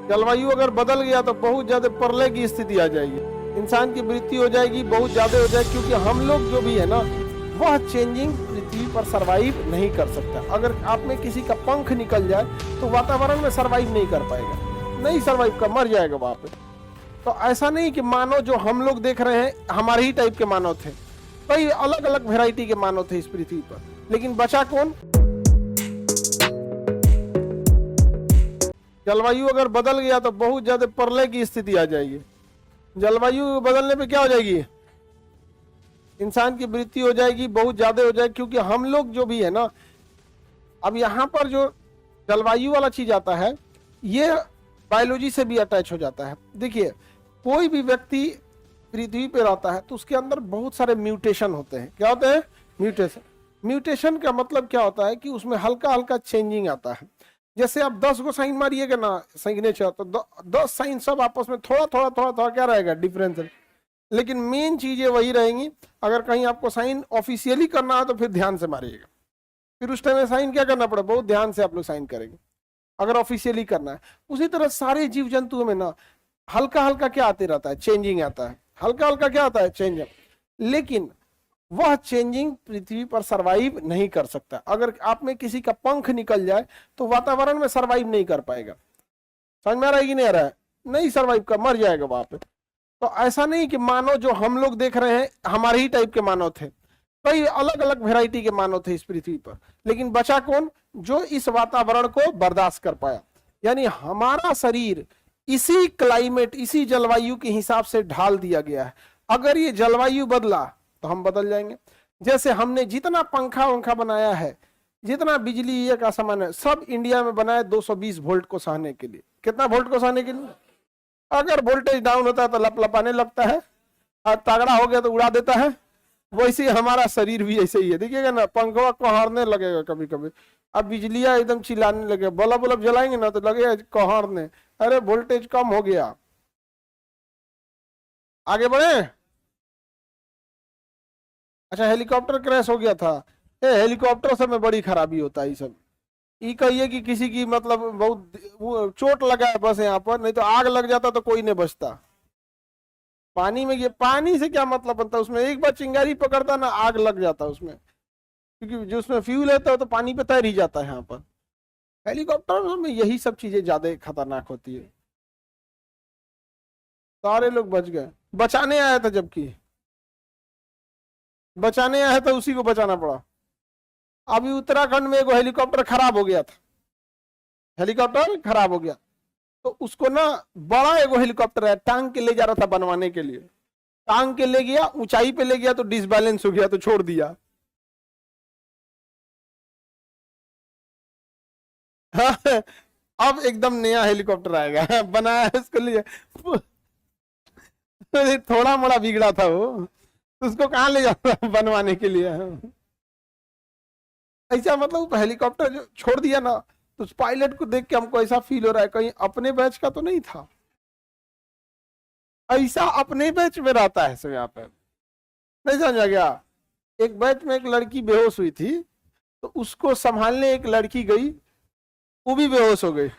जलवायु अगर बदल गया तो बहुत ज्यादा प्रलय की स्थिति आ जाएगी, इंसान की मृत्यु हो जाएगी, बहुत ज्यादा हो जाएगी, क्योंकि हम लोग जो भी है ना वह चेंजिंग पृथ्वी पर सरवाइव नहीं कर सकता। अगर आप में किसी का पंख निकल जाए तो वातावरण में सरवाइव नहीं कर पाएगा, नहीं सरवाइव कर, मर जाएगा वहां पे। तो ऐसा नहीं कि मानव जो हम लोग देख रहे हैं हमारे ही टाइप के मानव थे, कई अलग अलग वेराइटी के मानव थे इस पृथ्वी पर, लेकिन बचा कौन? जलवायु अगर बदल गया तो बहुत ज्यादा प्रलय की स्थिति आ जाएगी। जलवायु बदलने पे क्या हो जाएगी? इंसान की मृत्यु हो जाएगी, बहुत ज्यादा हो जाएगी, क्योंकि हम लोग जो भी है ना, अब यहाँ पर जो जलवायु वाला चीज आता है ये बायोलॉजी से भी अटैच हो जाता है। देखिए, कोई भी व्यक्ति पृथ्वी पे रहता है तो उसके अंदर बहुत सारे म्यूटेशन होते हैं। क्या होते हैं? म्यूटेशन। म्यूटेशन का मतलब क्या होता है कि उसमें हल्का हल्का चेंजिंग आता है। जैसे आप 10 को साइन मारिएगा ना सिग्नेचर, तो 10 साइन सब आपस में थोड़ा थोड़ा थोड़ा थोड़ा क्या रहेगा? डिफरेंस, लेकिन मेन चीजें वही रहेंगी। अगर कहीं आपको साइन ऑफिशियली करना है तो फिर ध्यान से मारिएगा, फिर उस टाइम में साइन क्या करना पड़े, बहुत ध्यान से आप लोग साइन करेंगे अगर ऑफिशियली करना है। उसी तरह सारे जीव जंतुओं में ना हल्का हल्का क्या आते रहता है? चेंजिंग आता है, हल्का हल्का क्या आता है? चेंजिंग। लेकिन वह चेंजिंग पृथ्वी पर सरवाइव नहीं कर सकता। अगर आप में किसी का पंख निकल जाए तो वातावरण में सरवाइव नहीं कर पाएगा। समझ में आ रहा है कि नहीं आ रहा है? नहीं सरवाइव कर, मर जाएगा वहां पे। तो ऐसा नहीं कि मानव जो हम लोग देख रहे हैं हमारे ही टाइप के मानव थे, कई अलग अलग वेराइटी के मानव थे इस पृथ्वी पर, लेकिन बचा कौन? जो इस वातावरण को बर्दाश्त कर पाया। यानी हमारा शरीर इसी क्लाइमेट, इसी जलवायु के हिसाब से ढाल दिया गया है। अगर ये जलवायु बदला तो हम बदल जाएंगे। जैसे हमने जितना पंखा वंखा बनाया है, जितना बिजली ये का सामान है, सब इंडिया में बनाया 220 वोल्ट को सहने के लिए। कितना वोल्ट को सहने के लिए? अगर वोल्टेज डाउन होता है तो लपलपाने लगता है, और तगड़ा हो गया तो उड़ा देता है। वैसे हमारा शरीर भी ऐसे ही है। देखिएगा ना, पंखवा कोहरने लगेगा कभी कभी। अब बिजलियां एकदम चिल्लाने लगे, बल्ब बल्ब जलाएंगे ना तो लगेगा कोहरने, अरे वोल्टेज कम हो गया। आगे बढ़े। अच्छा, हेलीकॉप्टर क्रैश हो गया था। हेलीकॉप्टर सब में बड़ी खराबी होता है। ये सब ये कहिए कि किसी की मतलब बहुत वो चोट लगा है बस यहाँ पर, नहीं तो आग लग जाता तो कोई नहीं बचता। पानी में, ये पानी से क्या मतलब बनता है? उसमें एक बार चिंगारी पकड़ता ना, आग लग जाता उसमें, क्योंकि जो उसमें फ्यूल रहता है तो पानी पे तैर ही जाता है। यहाँ पर हेलीकॉप्टर में यही सब चीजें ज्यादा खतरनाक होती है। सारे लोग बच गए, बचाने आया था, जबकि बचाने आया था उसी को बचाना पड़ा। अभी उत्तराखंड में एक हेलीकॉप्टर खराब हो गया था, हेलीकॉप्टर खराब हो गया तो उसको ना बड़ा एगो हेलीकॉप्टर है, टांग के ले जा रहा था बनवाने के लिए, टांग के ले गया, ऊंचाई पे ले गया तो डिसबैलेंस हो गया तो छोड़ दिया। अब एकदम नया हेलीकॉप्टर आएगा, बनाया है उसके लिए। थोड़ा मोड़ा बिगड़ा था वो, उसको कहाँ ले जाता बनवाने के लिए। ऐसा मतलब हेलीकॉप्टर जो छोड़ दिया ना, तो उस पायलट को देख के हमको ऐसा फील हो रहा है कहीं अपने बैच का तो नहीं था। ऐसा अपने बैच में रहता है सब यहाँ पे, नहीं समझा गया? एक बैच में एक लड़की बेहोश हुई थी, तो उसको संभालने एक लड़की गई, वो भी बेहोश हो गई।